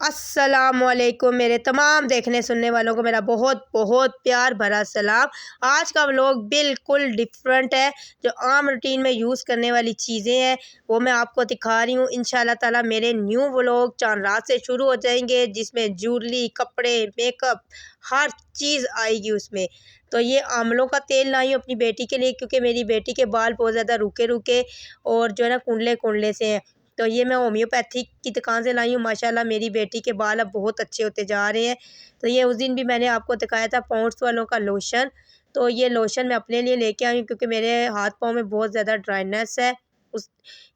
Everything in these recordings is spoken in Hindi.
अस्सलामुअलैकुम मेरे तमाम देखने सुनने वालों को मेरा बहुत बहुत प्यार भरा सलाम। आज का व्लॉग बिल्कुल डिफरेंट है। जो आम रूटीन में यूज़ करने वाली चीज़ें हैं वो मैं आपको दिखा रही हूँ। इंशाल्लाह ताला मेरे न्यू व्लॉग चांद रात से शुरू हो जाएंगे, जिसमें ज्वेलरी, कपड़े, मेकअप, हर चीज़ आएगी उसमें। तो ये आंवलों का तेल लाई हूँ अपनी बेटी के लिए, क्योंकि मेरी बेटी के बाल बहुत ज़्यादा रुके रुके और जो है ना कुंडले कुंडले से हैं। तो ये मैं होम्योपैथिक की दुकान से लाई हूँ। माशाल्लाह मेरी बेटी के बाल अब बहुत अच्छे होते जा रहे हैं। तो ये उस दिन भी मैंने आपको दिखाया था पॉन्ड्स वालों का लोशन। तो ये लोशन मैं अपने लिए लेके आई हूँ, क्योंकि मेरे हाथ पाँव में बहुत ज़्यादा ड्राइनेस है। उस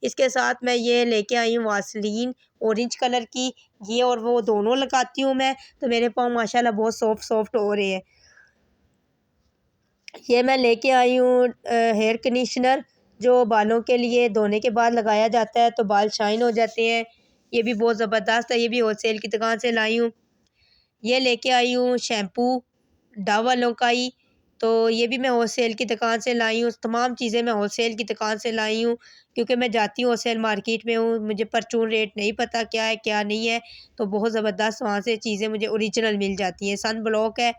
इसके साथ मैं ये लेके आई हूँ वासलीन ऑरेंज कलर की। ये और वो दोनों लगाती हूँ मैं, तो मेरे पाँव माशाल्लाह बहुत सॉफ्ट सॉफ्ट हो रहे हैं। ये मैं लेके आई हूँ हेयर कंडीशनर, जो बालों के लिए धोने के बाद लगाया जाता है तो बाल शाइन हो जाते हैं। ये भी बहुत ज़बरदस्त है, ये भी होलसेल की दुकान से लाई हूँ। ये लेके आई हूँ शैम्पू डव वालों का ही, तो ये भी मैं होलसेल की दुकान से लाई हूँ। तमाम चीज़ें मैं होलसेल की दुकान से लाई हूँ, क्योंकि मैं जाती हूँ होलसेल मार्केट में हूँ, मुझे परचून रेट नहीं पता क्या है क्या नहीं है। तो बहुत ज़बरदस्त वहाँ से चीज़ें मुझे ओरिजिनल मिल जाती हैं। सन ब्लॉक है,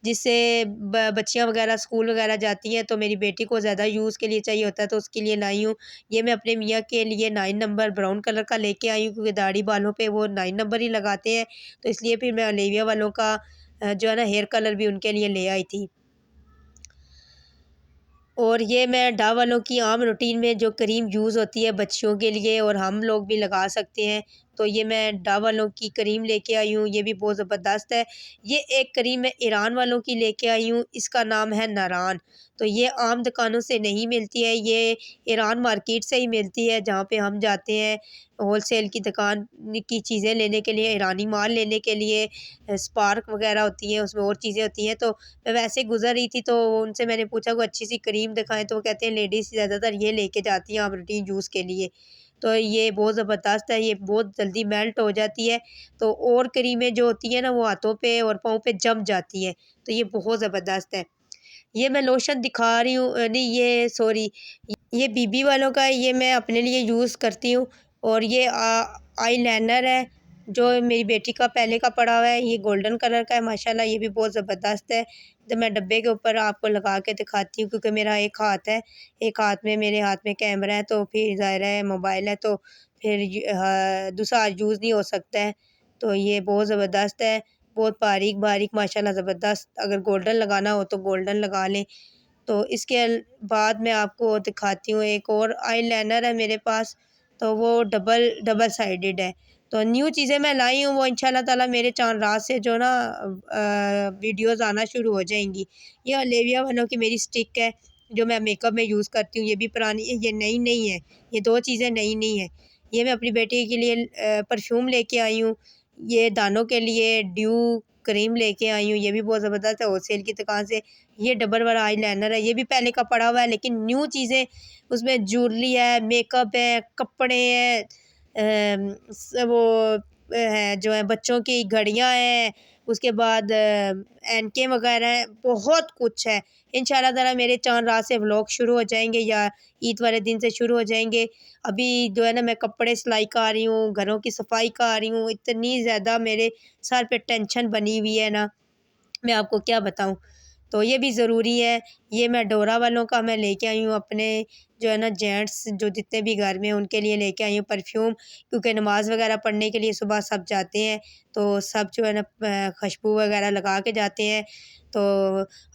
जिससे बच्चियाँ वगैरह स्कूल वगैरह जाती हैं, तो मेरी बेटी को ज़्यादा यूज़ के लिए चाहिए होता है, तो उसके लिए लाई हूँ। ये मैं अपने मियाँ के लिए 9 नंबर ब्राउन कलर का लेके आई हूँ, क्योंकि दाढ़ी बालों पे वो 9 नंबर ही लगाते हैं। तो इसलिए फिर मैं ओलिविया वालों का जो है ना हेयर कलर भी उनके लिए ले आई थी। और ये मैं डव वालों की आम रूटीन में जो क्रीम यूज़ होती है बच्चियों के लिए, और हम लोग भी लगा सकते हैं, तो ये मैं डव वालों की क्रीम लेके आई हूँ। ये भी बहुत ज़बरदस्त है। ये एक क्रीम मैं ईरान वालों की लेके आई हूँ, इसका नाम है नारान। तो ये आम दुकानों से नहीं मिलती है, ये ईरान मार्केट से ही मिलती है, जहाँ पे हम जाते हैं होलसेल की दुकान की चीज़ें लेने के लिए, ईरानी माल लेने के लिए। स्पार्क वगैरह होती है, उसमें और चीज़ें होती हैं। तो मैं वैसे गुज़र रही थी, तो उनसे मैंने पूछा कोई अच्छी सी क्रीम दिखाएँ, तो वो कहते हैं लेडीज़ ज़्यादातर ये लेके जाती हैं आप रूटीन यूज़ के लिए। तो ये बहुत ज़बरदस्त है, ये बहुत जल्दी मेल्ट हो जाती है। तो और क्रीमें जो होती हैं ना वो हाथों पे और पाँव पे जम जाती हैं, तो ये बहुत ज़बरदस्त है। ये मैं लोशन दिखा रही हूँ नहीं ये सॉरी, ये बीबी वालों का है, ये मैं अपने लिए यूज़ करती हूँ। और ये आईलाइनर है, जो मेरी बेटी का पहले का पड़ा हुआ है, ये गोल्डन कलर का है माशाल्लाह, ये भी बहुत ज़बरदस्त है। तो मैं डब्बे के ऊपर आपको लगा के दिखाती हूँ, क्योंकि मेरा एक हाथ है, एक हाथ में मेरे हाथ में कैमरा है, तो फिर ज़ाहिर है मोबाइल है, तो फिर दूसरा हाथ यूज़ नहीं हो सकता है। तो ये बहुत ज़बरदस्त है, बहुत बारीक बारीक माशाल्लाह ज़बरदस्त। अगर गोल्डन लगाना हो तो गोल्डन लगा लें। तो इसके बाद मैं आपको दिखाती हूँ, एक और आईलाइनर है मेरे पास, तो वो डबल डबल साइडेड है। तो न्यू चीज़ें मैं लाई हूँ, वो इंशाल्लाह ताला मेरे चांद रात से जो ना वीडियोज़ आना शुरू हो जाएंगी। ये ओलिविया वालों की मेरी स्टिक है, जो मैं मेकअप में यूज़ करती हूँ। ये भी पुरानी है, ये नई नहीं है, ये दो चीज़ें नई नहीं है। ये मैं अपनी बेटी के लिए परफ्यूम लेके आई हूँ। ये दानों के लिए ड्यू क्रीम लेके आई हूँ, ये भी बहुत ज़बरदस्त है होलसेल की दुकान से। ये डबल वाला आईलाइनर है, ये भी पहले का पड़ा हुआ है, लेकिन न्यू चीज़ें उसमें ज्वेलरी है, मेकअप है, कपड़े हैं, वो है जो है बच्चों की घड़ियाँ हैं, उसके बाद एनके वगैरह हैं, बहुत कुछ है। इंशाल्लाह ताला मेरे चाँद रात से व्लॉग शुरू हो जाएँगे, या ईद वाले दिन से शुरू हो जाएँगे। अभी जो है ना मैं कपड़े सिलाई कर रही हूँ, घरों की सफाई कर रही हूँ, इतनी ज़्यादा मेरे सर पे टेंशन बनी हुई है ना, मैं आपको क्या बताऊँ। तो ये भी ज़रूरी है। ये मैं डोरा वालों का मैं लेके आई हूँ अपने, जो है ना जेंट्स जो जितने भी घर में हैं उनके लिए लेके आई हूँ परफ्यूम, क्योंकि नमाज़ वगैरह पढ़ने के लिए सुबह सब जाते हैं, तो सब जो है ना खुशबू वगैरह लगा के जाते हैं। तो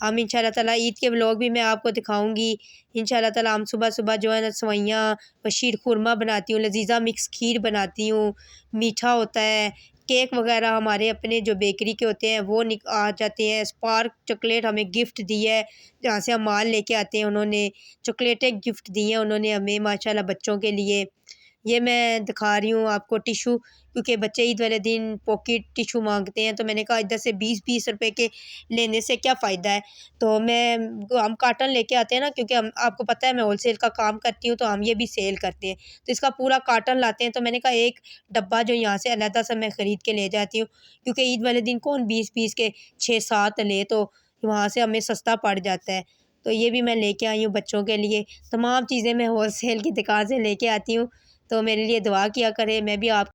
हम इंशाल्लाह ताला ईद के व्लॉग भी मैं आपको दिखाऊँगी। इंशाल्लाह ताला हम सुबह-सुबह जो है ना सेवइयाँ और शीर खुरमा बनाती हूँ, लज़ीज़ा मिक्स खीर बनाती हूँ, मीठा होता है, केक वगैरह हमारे अपने जो बेकरी के होते हैं वो आ जाते हैं। स्पार्क चॉकलेट हमें गिफ्ट दी है, जहाँ से हम माल लेके आते हैं, उन्होंने चॉकलेटें गिफ्ट दी हैं उन्होंने हमें माशाल्लाह बच्चों के लिए। ये मैं दिखा रही हूँ आपको टिशू, क्योंकि बच्चे ईद वाले दिन पॉकेट टिशू मांगते हैं, तो मैंने कहा इधर से 20-20 रुपए के लेने से क्या फ़ायदा है। तो हम कार्टन लेके आते हैं ना, क्योंकि हम आपको पता है मैं होलसेल का काम करती हूँ, तो हम ये भी सेल करते हैं, तो इसका पूरा कार्टन लाते हैं। तो मैंने कहा एक डब्बा जो यहाँ से अलहदा सा मैं ख़रीद के ले जाती हूँ, क्योंकि ईद वाले दिन कौन 20-20 के 6-7 ले, तो वहाँ से हमें सस्ता पड़ जाता है। तो ये भी मैं लेके आई हूँ बच्चों के लिए। तमाम चीज़ें मैं होलसेल की दुकान से लेके आती हूँ, तो मेरे लिए दुआ किया करें, मैं भी आप